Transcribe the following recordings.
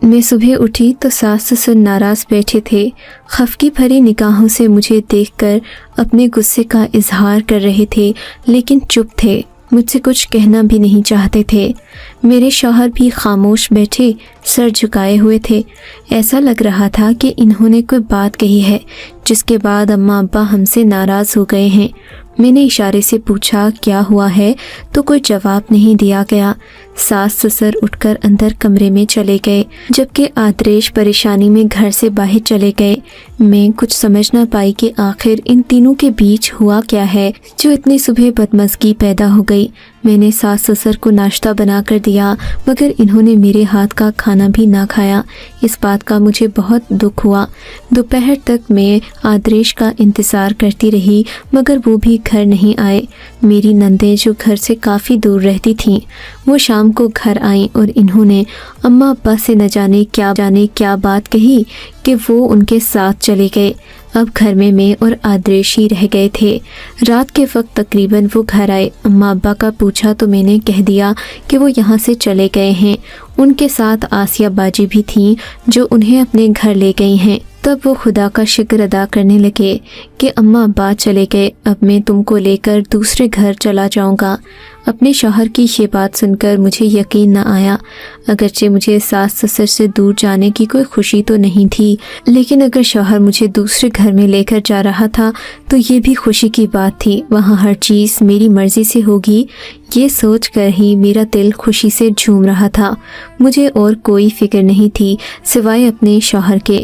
मैं सुबह उठी तो सास ससुर नाराज़ बैठे थे। खफगी भरी निगाहों से मुझे देखकर अपने गुस्से का इजहार कर रहे थे, लेकिन चुप थे, मुझसे कुछ कहना भी नहीं चाहते थे। मेरे शौहर भी खामोश बैठे, सर झुकाए हुए थे। ऐसा लग रहा था कि इन्होंने कोई बात कही है जिसके बाद अम्मा अब्बा हमसे नाराज़ हो गए हैं। मैंने इशारे से पूछा क्या हुआ है, तो कोई जवाब नहीं दिया गया। सास ससुर उठकर अंदर कमरे में चले गए, जबकि आदरेश परेशानी में घर से बाहर चले गए। मैं कुछ समझ ना पाई कि आखिर इन तीनों के बीच हुआ क्या है जो इतनी सुबह बदमज़गी पैदा हो गई। मैंने सास ससुर को नाश्ता बना कर दिया, मगर इन्होंने मेरे हाथ का खाना भी ना खाया। इस बात का मुझे बहुत दुख हुआ। दोपहर तक मैं आदरेश का इंतज़ार करती रही, मगर वो भी घर नहीं आए। मेरी नंदें जो घर से काफ़ी दूर रहती थीं, वो शाम को घर आईं और इन्होंने अम्मा अब्बा से न जाने क्या बात कही कि वो उनके साथ चले गए। अब घर में मैं और आदरेश ही रह गए थे। रात के वक्त तकरीबन वो घर आए। अम्मा अब्बा का पूछा तो मैंने कह दिया कि वो यहाँ से चले गए हैं। उनके साथ आसिया बाजी भी थीं जो उन्हें अपने घर ले गई हैं। तब वो खुदा का शुक्र अदा करने लगे कि अम्मा अब्बा चले गए, अब मैं तुमको लेकर दूसरे घर चला जाऊंगा। अपने शौहर की ये बात सुनकर मुझे यकीन न आया। अगरचे मुझे सास ससुर से दूर जाने की कोई खुशी तो नहीं थी, लेकिन अगर शौहर मुझे दूसरे घर में लेकर जा रहा था तो ये भी खुशी की बात थी। वहाँ हर चीज़ मेरी मर्ज़ी से होगी, ये सोच कर ही मेरा दिल खुशी से झूम रहा था। मुझे और कोई फिक्र नहीं थी सिवाय अपने शौहर के।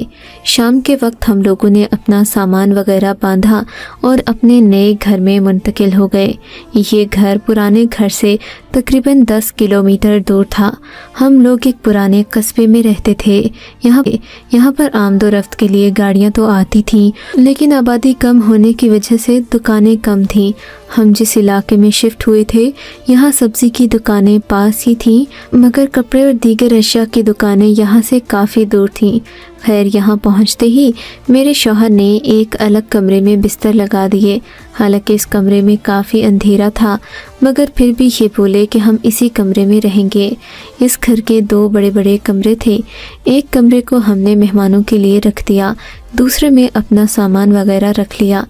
शाम के वक्त हम लोगों ने अपना सामान वगैरह बांधा और अपने नए घर में मुंतकिल हो गए। ये घर पुराने घर से तकरीबन 10 किलोमीटर दूर था। हम लोग एक पुराने कस्बे में रहते थे। यहाँ पर आमदोरफ्त के लिए गाड़ियाँ तो आती थीं, लेकिन आबादी कम होने की वजह से दुकानें कम थीं। हम जिस इलाके में शिफ्ट हुए थे, यहाँ सब्ज़ी की दुकानें पास ही थीं, मगर कपड़े और दीगर अशिया की दुकानें यहाँ से काफ़ी दूर थीं। खैर, यहाँ पहुँचते ही मेरे शौहर ने एक अलग कमरे में बिस्तर लगा दिए। हालांकि इस कमरे में काफ़ी अंधेरा था, मगर फिर भी ये बोले कि हम इसी कमरे में रहेंगे। इस घर के 2 बड़े बड़े कमरे थे। एक कमरे को हमने मेहमानों के लिए रख दिया, दूसरे में अपना सामान वगैरह रख लिया।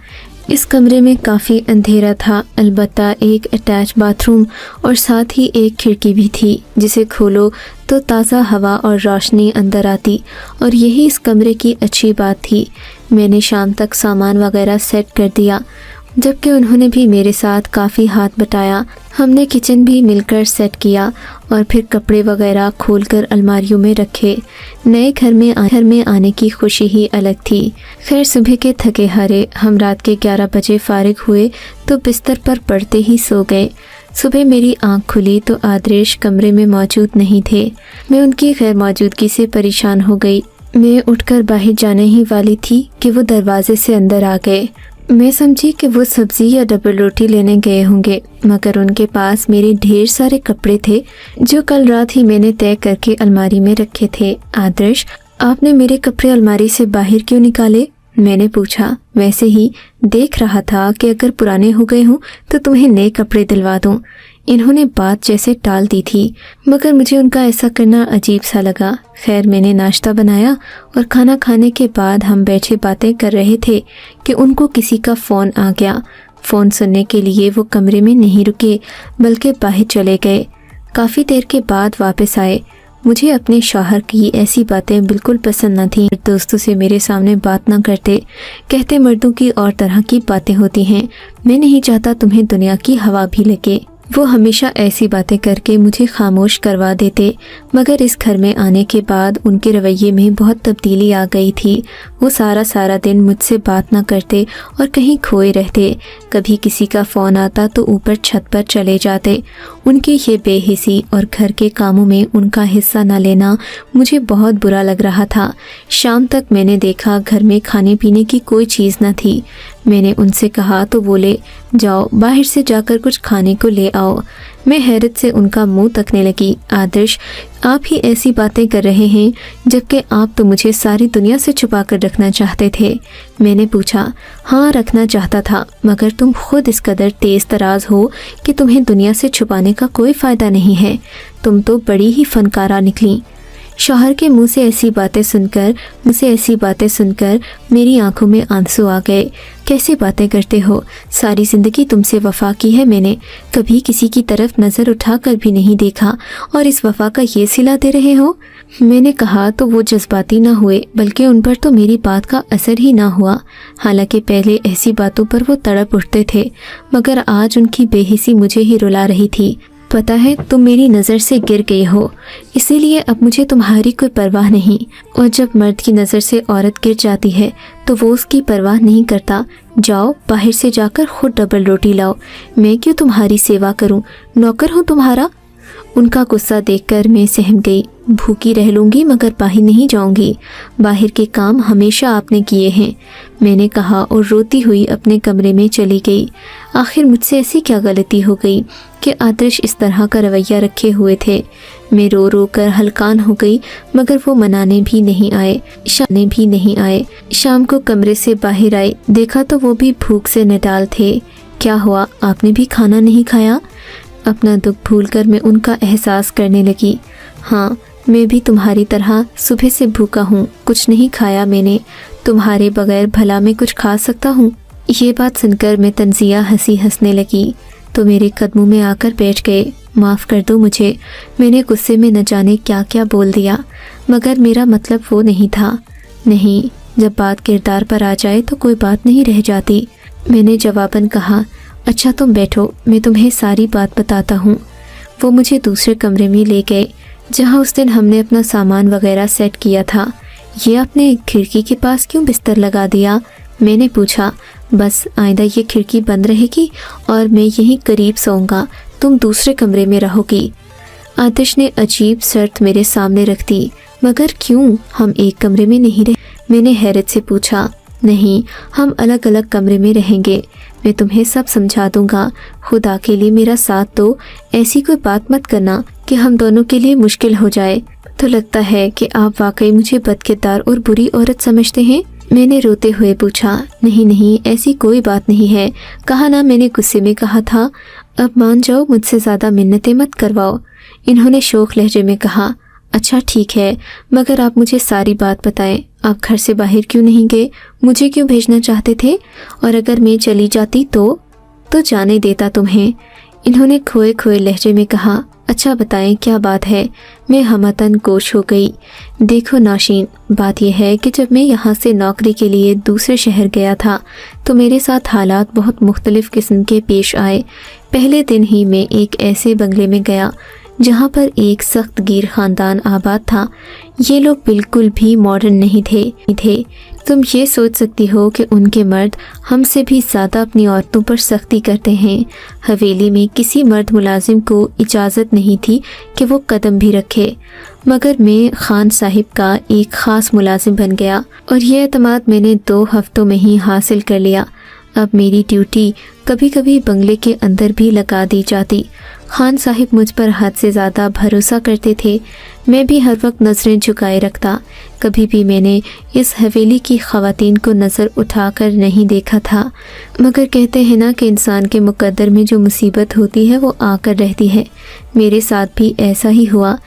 इस कमरे में काफ़ी अंधेरा था, अलबत्ता एक अटैच बाथरूम और साथ ही एक खिड़की भी थी, जिसे खोलो तो ताज़ा हवा और रोशनी अंदर आती, और यही इस कमरे की अच्छी बात थी। मैंने शाम तक सामान वगैरह सेट कर दिया, जबकि उन्होंने भी मेरे साथ काफ़ी हाथ बटाया। हमने किचन भी मिलकर सेट किया और फिर कपड़े वगैरह खोलकर अलमारियों में रखे। नए घर में आने की खुशी ही अलग थी। खैर, सुबह के थके हारे हम रात के 11 बजे फारिग हुए तो बिस्तर पर पड़ते ही सो गए। सुबह मेरी आंख खुली तो आदरेश कमरे में मौजूद नहीं थे। मैं उनकी गैर मौजूदगी से परेशान हो गई। मैं उठकर बाहर जाने ही वाली थी कि वो दरवाजे से अंदर आ गए। मैं समझी कि वो सब्ज़ी या डबल रोटी लेने गए होंगे, मगर उनके पास मेरे ढेर सारे कपड़े थे जो कल रात ही मैंने तय करके अलमारी में रखे थे। आदर्श, आपने मेरे कपड़े अलमारी से बाहर क्यों निकाले? मैंने पूछा। वैसे ही देख रहा था कि अगर पुराने हो गए हों तो तुम्हें नए कपड़े दिलवा दूं। इन्होंने बात जैसे टाल दी थी, मगर मुझे उनका ऐसा करना अजीब सा लगा। खैर, मैंने नाश्ता बनाया और खाना खाने के बाद हम बैठे बातें कर रहे थे कि उनको किसी का फ़ोन आ गया। फ़ोन सुनने के लिए वो कमरे में नहीं रुके, बल्कि बाहर चले गए। काफ़ी देर के बाद वापस आए। मुझे अपने शौहर की ऐसी बातें बिल्कुल पसंद न थीं। दोस्तों से मेरे सामने बात ना करते, कहते मर्दों की और तरह की बातें होती हैं। मैं नहीं चाहता तुम्हें दुनिया की हवा भी लगे। वो हमेशा ऐसी बातें करके मुझे खामोश करवा देते, मगर इस घर में आने के बाद उनके रवैये में बहुत तब्दीली आ गई थी। वो सारा दिन मुझसे बात ना करते और कहीं खोए रहते। कभी किसी का फ़ोन आता तो ऊपर छत पर चले जाते। उनकी ये बेहिसी और घर के कामों में उनका हिस्सा न लेना मुझे बहुत बुरा लग रहा था। शाम तक मैंने देखा घर में खाने पीने की कोई चीज़ न थी। मैंने उनसे कहा तो बोले, जाओ बाहर से जाकर कुछ खाने को ले आओ। मैं हैरत से उनका मुंह तकने लगी। आदर्श, आप ही ऐसी बातें कर रहे हैं जबकि आप तो मुझे सारी दुनिया से छुपा कर रखना चाहते थे। मैंने पूछा। हाँ, रखना चाहता था, मगर तुम खुद इस कदर तेज़ तराज हो कि तुम्हें दुनिया से छुपाने का कोई फ़ायदा नहीं है। तुम तो बड़ी ही फनकारा निकली। शौहर के मुंह से ऐसी बातें सुनकर मेरी आंखों में आंसू आ गए। कैसी बातें करते हो, सारी ज़िंदगी तुमसे वफ़ा की है मैंने, कभी किसी की तरफ नज़र उठाकर भी नहीं देखा और इस वफ़ा का ये सिला दे रहे हो। मैंने कहा तो वो जज्बाती ना हुए, बल्कि उन पर तो मेरी बात का असर ही ना हुआ। हालांकि पहले ऐसी बातों पर वो तड़प उठते थे, मगर आज उनकी बेहिसी मुझे ही रुला रही थी। पता है, तुम मेरी नज़र से गिर गई हो, इसीलिए अब मुझे तुम्हारी कोई परवाह नहीं। और जब मर्द की नज़र से औरत गिर जाती है तो वो उसकी परवाह नहीं करता। जाओ, बाहर से जाकर खुद डबल रोटी लाओ, मैं क्यों तुम्हारी सेवा करूं, नौकर हूं तुम्हारा। उनका गुस्सा देखकर मैं सहम गई। भूखी रह लूँगी मगर बाहर नहीं जाऊँगी, बाहर के काम हमेशा आपने किए हैं, मैंने कहा और रोती हुई अपने कमरे में चली गई। आखिर मुझसे ऐसी क्या गलती हो गई कि आदर्श इस तरह का रवैया रखे हुए थे। मैं रो रो कर हलकान हो गई, मगर वो मनाने भी नहीं आए। शाम को कमरे से बाहर आए, देखा तो वो भी भूख से निडाल थे। क्या हुआ, आपने भी खाना नहीं खाया? अपना दुख भूलकर मैं उनका एहसास करने लगी। हाँ, मैं भी तुम्हारी तरह सुबह से भूखा हूँ, कुछ नहीं खाया मैंने, तुम्हारे बगैर भला मैं कुछ खा सकता हूँ। ये बात सुनकर मैं तंजिया हंसी हंसने लगी तो मेरे कदमों में आकर बैठ गए। माफ़ कर दो मुझे, मैंने गुस्से में न जाने क्या क्या बोल दिया, मगर मेरा मतलब वो नहीं था। नहीं, जब बात किरदार पर आ जाए तो कोई बात नहीं रह जाती। मैंने जवाबन कहा, अच्छा तुम बैठो, मैं तुम्हें सारी बात बताता हूँ। वो मुझे दूसरे कमरे में ले गए जहाँ उस दिन हमने अपना सामान वगैरह सेट किया था। ये आपने खिड़की के पास क्यों बिस्तर लगा दिया? मैंने पूछा। बस आइंदा ये खिड़की बंद रहेगी और मैं यहीं करीब सोऊंगा, तुम दूसरे कमरे में रहोगी। आतिश ने अजीब शर्त मेरे सामने रख दी। मगर क्यों, हम एक कमरे में नहीं रहे? मैंने हैरत से पूछा। नहीं, हम अलग अलग कमरे में रहेंगे, मैं तुम्हें सब समझा दूंगा, खुदा के लिए मेरा साथ दो, ऐसी कोई बात मत करना कि हम दोनों के लिए मुश्किल हो जाए। तो लगता है कि आप वाकई मुझे बदकिरदार और बुरी औरत समझते हैं? मैंने रोते हुए पूछा। नहीं नहीं, ऐसी कोई बात नहीं है, कहा ना, मैंने गुस्से में कहा था। अब मान जाओ, मुझसे ज़्यादा मिन्नतें मत करवाओ। इन्होंने शोख लहजे में कहा। अच्छा ठीक है, मगर आप मुझे सारी बात बताएं, आप घर से बाहर क्यों नहीं गए, मुझे क्यों भेजना चाहते थे, और अगर मैं चली जाती तो जाने देता तुम्हें। इन्होंने खोए खोए लहजे में कहा। अच्छा बताएं क्या बात है? मैं हमतन गोश हो गई। देखो नाशीन, बात यह है कि जब मैं यहाँ से नौकरी के लिए दूसरे शहर गया था तो मेरे साथ हालात बहुत मुख्तलिफ किस्म के पेश आए। पहले दिन ही मैं एक ऐसे बंगले में गया जहाँ पर एक सख्त गिर ख़ानदान आबाद था। ये लोग बिल्कुल भी मॉडर्न नहीं थे। तुम ये सोच सकती हो कि उनके मर्द हमसे भी ज़्यादा अपनी औरतों पर सख्ती करते हैं। हवेली में किसी मर्द मुलाजिम को इजाज़त नहीं थी कि वो कदम भी रखे, मगर मैं खान साहिब का एक ख़ास मुलाजिम बन गया और यह एतमाद मैंने 2 हफ्तों में ही हासिल कर लिया। अब मेरी ड्यूटी कभी कभी बंगले के अंदर भी लगा दी जाती। खान साहिब मुझ पर हद से ज़्यादा भरोसा करते थे, मैं भी हर वक्त नज़रें झुकाए रखता। कभी भी मैंने इस हवेली की ख़वातीन को नज़र उठाकर नहीं देखा था, मगर कहते हैं ना कि इंसान के मुकद्दर में जो मुसीबत होती है वो आकर रहती है। मेरे साथ भी ऐसा ही हुआ।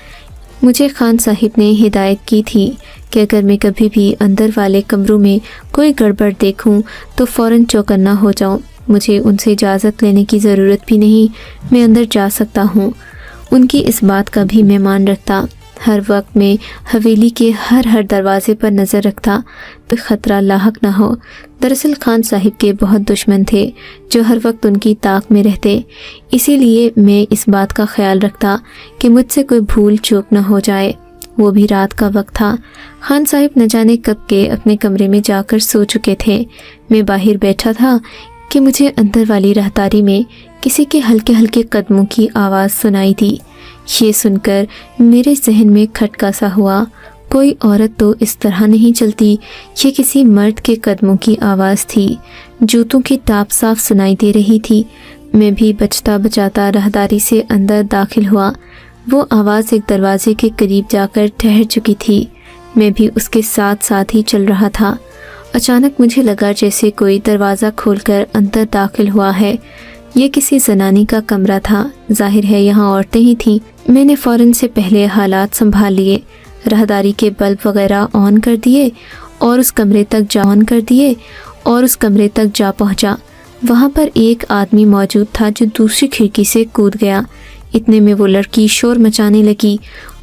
मुझे खान साहिब ने हिदायत की थी कि अगर मैं कभी भी अंदर वाले कमरों में कोई गड़बड़ देखूं तो फ़ौरन चौकन्ना हो जाऊं। मुझे उनसे इजाज़त लेने की ज़रूरत भी नहीं, मैं अंदर जा सकता हूँ। उनकी इस बात का भी मैं मान रखता। हर वक्त मैं हवेली के हर दरवाज़े पर नज़र रखता तो ख़तरा लाहक ना हो। दरअसल खान साहिब के बहुत दुश्मन थे जो हर वक्त उनकी ताक में रहते, इसीलिए मैं इस बात का ख्याल रखता कि मुझसे कोई भूल चूक न हो जाए। वो भी रात का वक्त था। खान साहिब न जाने कब के अपने कमरे में जाकर सो चुके थे। मैं बाहर बैठा था कि मुझे अंदर वाली राहदारी में किसी के हल्के हल्के कदमों की आवाज़ सुनाई दी। ये सुनकर मेरे जहन में खटका सा हुआ। कोई औरत तो इस तरह नहीं चलती, ये किसी मर्द के कदमों की आवाज़ थी। जूतों की टाप साफ सुनाई दे रही थी। मैं भी बचता बचाता राहदारी से अंदर दाखिल हुआ। वो आवाज़ एक दरवाजे के करीब जाकर ठहर चुकी थी। मैं भी उसके साथ साथ ही चल रहा था। अचानक मुझे लगा जैसे कोई दरवाज़ा खोलकर अंदर दाखिल हुआ है। ये किसी जनानी का कमरा था, जाहिर है यहाँ औरतें ही थीं। मैंने फ़ौरन से पहले हालात संभाल लिए। راہداری کے بلب وغیرہ آن کر دیے اور اس کمرے تک جا پہنچا۔ وہاں پر ایک آدمی موجود تھا جو دوسری کھڑکی سے کود گیا۔ اتنے میں وہ لڑکی شور مچانے لگی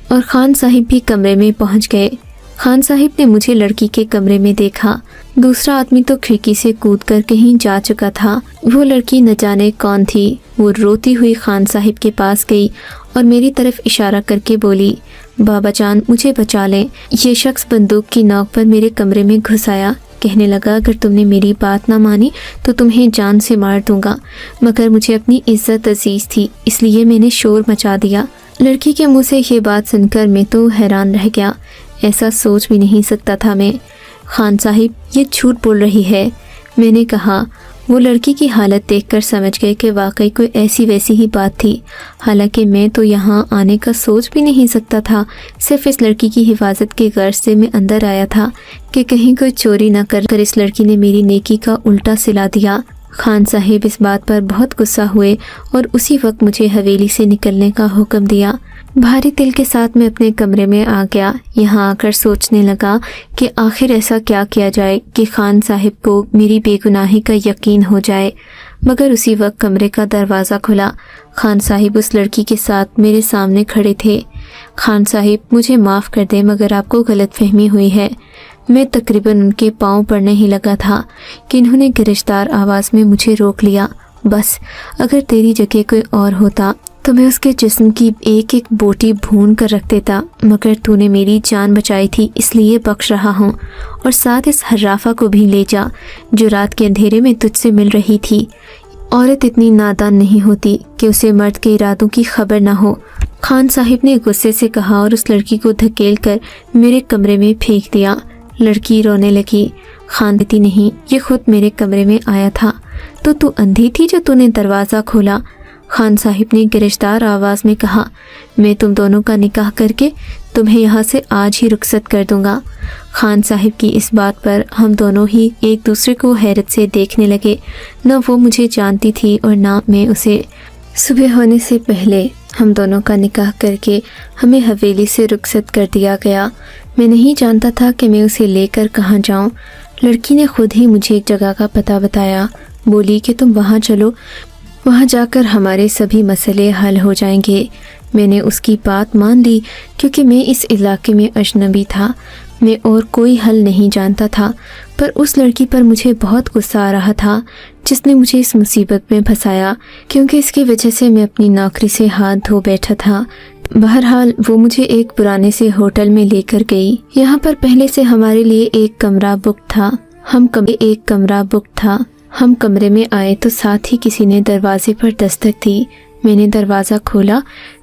اور خان صاحب بھی کمرے میں پہنچ گئے۔ خان صاحب نے مجھے لڑکی کے کمرے میں دیکھا۔ دوسرا آدمی تو کھڑکی سے کود کر کہیں جا چکا تھا۔ وہ لڑکی نہ جانے کون تھی۔ وہ روتی ہوئی خان صاحب کے پاس گئی اور میری طرف اشارہ کر کے بولی، بابا جان مجھے بچا لیں، یہ شخص بندوق کی نوک پر میرے کمرے میں گھس آیا۔ کہنے لگا اگر تم نے میری بات نہ مانی تو تمہیں جان سے مار دوں گا، مگر مجھے اپنی عزت عزیز تھی اس لیے میں نے شور مچا دیا۔ لڑکی کے منہ سے یہ بات سن کر میں تو حیران رہ گیا، ایسا سوچ بھی نہیں سکتا تھا میں۔ خان صاحب یہ جھوٹ بول رہی ہے، میں نے کہا۔ وہ لڑکی کی حالت دیکھ کر سمجھ گئے کہ واقعی کوئی ایسی ویسی ہی بات تھی، حالانکہ میں تو یہاں آنے کا سوچ بھی نہیں سکتا تھا۔ صرف اس لڑکی کی حفاظت کے غرض سے میں اندر آیا تھا کہ کہیں کوئی چوری نہ کر اس لڑکی نے میری نیکی کا الٹا سلا دیا۔ خان صاحب اس بات پر بہت غصہ ہوئے اور اسی وقت مجھے حویلی سے نکلنے کا حکم دیا۔ بھاری دل کے ساتھ میں اپنے کمرے میں آ گیا۔ یہاں آ کر سوچنے لگا کہ آخر ایسا کیا کیا جائے کہ خان صاحب کو میری بے گناہی کا یقین ہو جائے، مگر اسی وقت کمرے کا دروازہ کھلا۔ خان صاحب اس لڑکی کے ساتھ میرے سامنے کھڑے تھے۔ خان صاحب مجھے معاف کر دیں مگر آپ کو غلط فہمی ہوئی ہے۔ میں تقریباً ان کے پاؤں پڑنے ہی لگا تھا کہ انہوں نے گرجدار آواز میں مجھے روک لیا۔ بس اگر تیری جگہ کوئی اور ہوتا تو میں اس کے جسم کی ایک ایک بوٹی بھون کر رکھ دیتا، مگر تو نے میری جان بچائی تھی اس لیے بخش رہا ہوں، اور ساتھ اس حرافہ کو بھی لے جا جو رات کے اندھیرے میں تجھ سے مل رہی تھی۔ عورت اتنی نادان نہیں ہوتی کہ اسے مرد کے ارادوں کی خبر نہ ہو۔ خان صاحب نے غصے سے کہا اور اس لڑکی کو دھکیل کر میرے کمرے میں پھینک دیا۔ لڑکی رونے لگی۔ خان دیتی نہیں، یہ خود میرے کمرے میں آیا تھا، تو اندھی تھی جو تو نے دروازہ کھولا؟ خان صاحب نے گرجدار آواز میں کہا، میں تم دونوں کا نکاح کر کے تمہیں یہاں سے آج ہی رخصت کر دوں گا۔ خان صاحب کی اس بات پر ہم دونوں ہی ایک دوسرے کو حیرت سے دیکھنے لگے، نہ وہ مجھے جانتی تھی اور نہ میں اسے۔ صبح ہونے سے پہلے ہم دونوں کا نکاح کر کے ہمیں حویلی سے رخصت کر دیا گیا۔ میں نہیں جانتا تھا کہ میں اسے لے کر کہاں جاؤں۔ لڑکی نے خود ہی مجھے ایک جگہ کا پتہ بتایا، بولی کہ تم وہاں چلو، وہاں جا کر ہمارے سبھی مسئلے حل ہو جائیں گے۔ میں نے اس کی بات مان لی کیونکہ میں اس علاقے میں اجنبی تھا، میں اور کوئی حل نہیں جانتا تھا، پر اس لڑکی پر مجھے بہت غصہ آ رہا تھا جس نے مجھے اس مصیبت میں پھنسایا، کیونکہ اس کی وجہ سے میں اپنی نوکری سے ہاتھ دھو بیٹھا تھا۔ بہرحال وہ مجھے ایک پرانے سے ہوٹل میں لے کر گئی۔ یہاں پر پہلے سے ہمارے لیے ایک کمرہ بک تھا۔ ہم کمرے میں آئے تو ساتھ ہی کسی نے دروازے پر دستک دی۔ میں نے دروازہ کھولا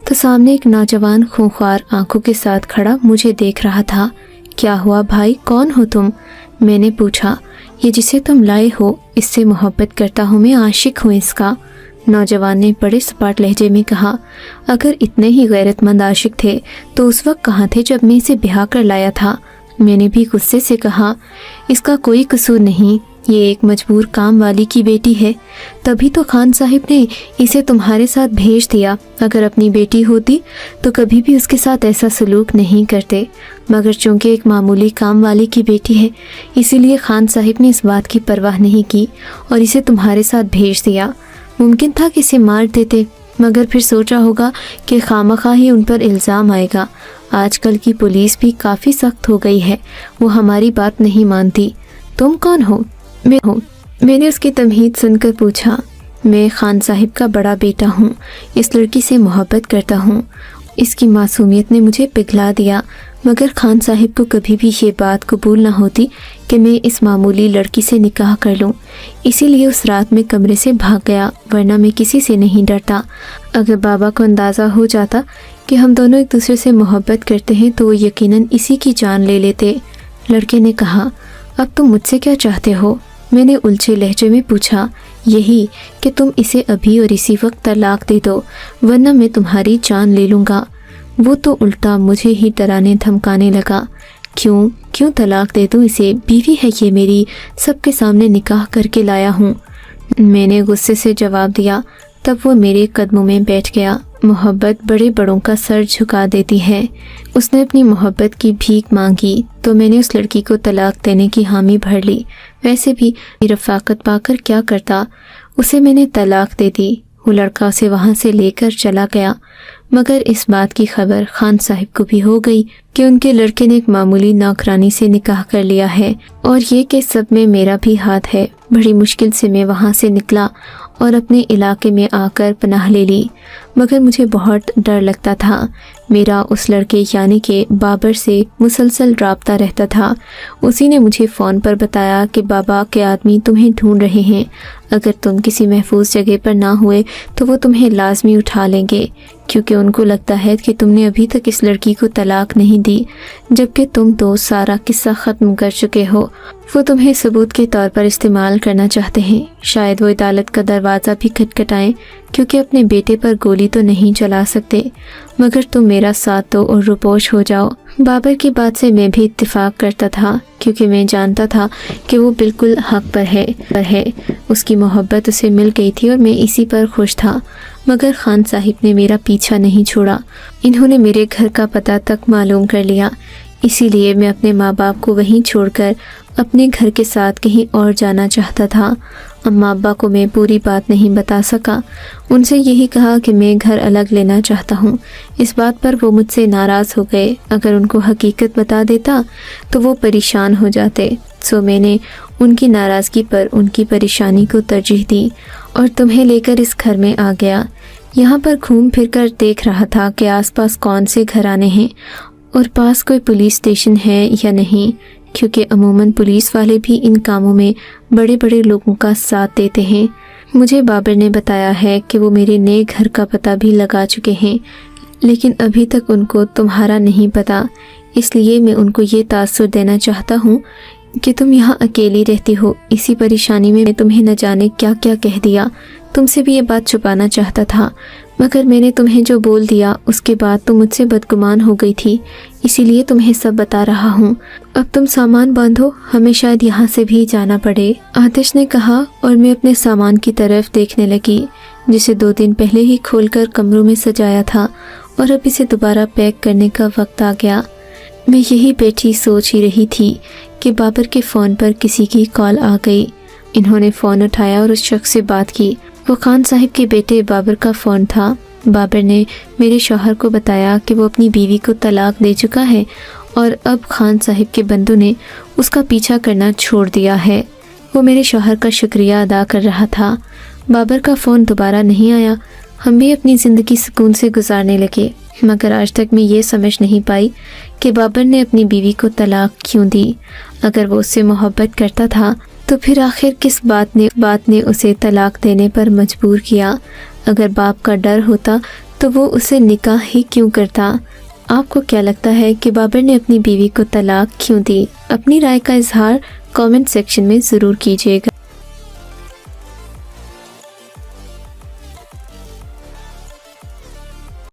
تو سامنے ایک نوجوان خونخوار آنکھوں کے ساتھ کھڑا مجھے دیکھ رہا تھا۔ کیا ہوا بھائی، کون ہو تم؟ میں نے پوچھا۔ یہ جسے تم لائے ہو اس سے محبت کرتا ہوں، میں عاشق ہوں اس کا۔ نوجوان نے بڑے سپاٹ لہجے میں کہا، اگر اتنے ہی غیرت مند عاشق تھے تو اس وقت کہاں تھے جب میں اسے بیاہ کر لایا تھا؟ میں نے بھی غصے سے کہا، اس کا کوئی قصور نہیں، یہ ایک مجبور کام والی کی بیٹی ہے، تبھی تو خان صاحب نے اسے تمہارے ساتھ بھیج دیا۔ اگر اپنی بیٹی ہوتی تو کبھی بھی اس کے ساتھ ایسا سلوک نہیں کرتے، مگر چونکہ ایک معمولی کام والی کی بیٹی ہے اسی لیے خان صاحب نے اس بات کی پرواہ نہیں کی اور اسے تمہارے ساتھ بھیج دیا۔ ممکن تھا کہ اسے مار دیتے، مگر پھر سوچا ہوگا کہ خواہ ہی ان پر الزام آئے گا۔ آج کل کی پولیس بھی کافی سخت ہو گئی ہے، وہ ہماری بات نہیں مانتی۔ تم کون ہو؟ میں نے اس کی تمہید سن کر پوچھا۔ میں خان صاحب کا بڑا بیٹا ہوں، اس لڑکی سے محبت کرتا ہوں۔ اس کی معصومیت نے مجھے پگھلا دیا، مگر خان صاحب کو کبھی بھی یہ بات قبول نہ ہوتی کہ میں اس معمولی لڑکی سے نکاح کر لوں، اسی لیے اس رات میں کمرے سے بھاگ گیا، ورنہ میں کسی سے نہیں ڈرتا۔ اگر بابا کو اندازہ ہو جاتا کہ ہم دونوں ایک دوسرے سے محبت کرتے ہیں تو وہ یقیناً اسی کی جان لے لیتے۔ لڑکے نے کہا، اب تم مجھ سے کیا چاہتے ہو؟ میں نے الجھے لہجے میں پوچھا۔ یہی کہ تم اسے ابھی اور اسی وقت طلاق دے دو، ورنہ میں تمہاری جان لے لوں گا۔ وہ تو الٹا مجھے ہی ڈرانے دھمکانے لگا۔ کیوں طلاق دے دوں اسے؟ بیوی ہے یہ میری، سب کے سامنے نکاح کر کے لایا ہوں۔ میں نے غصے سے جواب دیا۔ تب وہ میرے قدموں میں بیٹھ گیا मोहब्बत बड़े बड़ों का सर झुका देती है। उसने अपनी मोहब्बत की भीख मांगी तो मैंने उस लड़की को तलाक देने की हामी भर ली। वैसे भी रफ़ाकत पाकर क्या करता, उसे मैंने तलाक दे दी। वो लड़का उसे वहाँ से लेकर चला गया। मगर इस बात की खबर खान साहिब को भी हो गई कि उनके लड़के ने एक मामूली नौकरानी से निकाह कर लिया है और ये कि सब में मेरा भी हाथ है। बड़ी मुश्किल से मैं वहाँ से निकला और अपने इलाके में आकर पनाह ले ली, मगर मुझे बहुत डर लगता था। मेरा उस लड़के यानी कि बाबर से मुसलसल राब्ता रहता था। उसी ने मुझे फ़ोन पर बताया कि बाबा के आदमी तुम्हें ढूंढ रहे हैं। अगर तुम किसी महफूज जगह पर ना हुए तो वो तुम्हें लाजमी उठा लेंगे, क्योंकि उनको लगता है कि तुमने अभी तक इस लड़की को तलाक नहीं दी, जबकि तुम तो सारा किस्सा ख़त्म कर चुके हो। वो तुम्हें सबूत के तौर पर इस्तेमाल करना चाहते हैं। शायद वो अदालत का दरवाज़ा भी खटखटाएं, क्योंकि अपने बेटे पर गोली तो नहीं चला सकते, मगर तुम मेरा साथ दो और रुपोश हो जाओ। बाबर की बात से मैं भी इत्तेफाक करता था, क्योंकि मैं जानता था कि वो बिल्कुल हक पर है। उसकी मोहब्बत उसे मिल गई थी और मैं इसी पर खुश था। मगर खान साहिब ने मेरा पीछा नहीं छोड़ा। इन्होंने मेरे घर का पता तक मालूम कर लिया। इसीलिए मैं अपने माँ बाप को वहीं छोड़कर अपने घर के साथ कहीं और जाना चाहता था। अम्मा अब्बा को मैं पूरी बात नहीं बता सका। उनसे यही कहा कि मैं घर अलग लेना चाहता हूँ। इस बात पर वो मुझसे नाराज़ हो गए। अगर उनको हकीकत बता देता तो वो परेशान हो जाते। सो मैंने उनकी नाराज़गी पर उनकी परेशानी को तरजीह दी और तुम्हें लेकर इस घर में आ गया। यहाँ पर घूम फिर कर देख रहा था कि आसपास कौन से घराने हैं और पास कोई पुलिस स्टेशन है या नहीं, क्योंकि अमूमन पुलिस वाले भी इन कामों में बड़े बड़े लोगों का साथ देते हैं। मुझे बाबर ने बताया है कि वो मेरे नए घर का पता भी लगा चुके हैं, लेकिन अभी तक उनको तुम्हारा नहीं पता। इसलिए मैं उनको ये तासुर देना चाहता हूँ कि तुम यहाँ अकेली रहती हो। इसी परेशानी में मैं तुम्हें न जाने क्या क्या कह दिया। तुमसे भी ये बात छुपाना चाहता था, मगर मैंने तुम्हें जो बोल दिया उसके बाद तुम मुझसे बदगुमान हो गई थी। इसीलिए तुम्हें सब बता रहा हूँ। अब तुम सामान बांधो, हमें शायद यहाँ से भी जाना पड़े, आतिश ने कहा और मैं अपने सामान की तरफ देखने लगी, जिसे 2 दिन पहले ही खोलकर कमरों में सजाया था और अब इसे दोबारा पैक करने का वक्त आ गया। मैं यही बैठी सोच ही रही थी कि बाबर के फ़ोन पर किसी की कॉल आ गई। इन्होंने फ़ोन उठाया और उस शख्स से बात की। वो खान साहिब के बेटे बाबर का फ़ोन था। बाबर ने मेरे शौहर को बताया कि वो अपनी बीवी को तलाक दे चुका है और अब खान साहिब के बंदों ने उसका पीछा करना छोड़ दिया है। वो मेरे शौहर का शुक्रिया अदा कर रहा था। बाबर का फ़ोन दोबारा नहीं आया। हम भी अपनी ज़िंदगी सुकून से गुजारने लगे, मगर आज तक मैं ये समझ नहीं पाई कि बाबर ने अपनी बीवी को तलाक क्यों दी। अगर वो उससे मोहब्बत करता था तो फिर आखिर किस बात ने उसे तलाक देने पर मजबूर किया। अगर बाप का डर होता तो वो उसे निकाह ही क्यों करता। आपको क्या लगता है कि बाबर ने अपनी बीवी को तलाक क्यों दी? अपनी राय का इजहार कमेंट सेक्शन में ज़रूर कीजिएगा।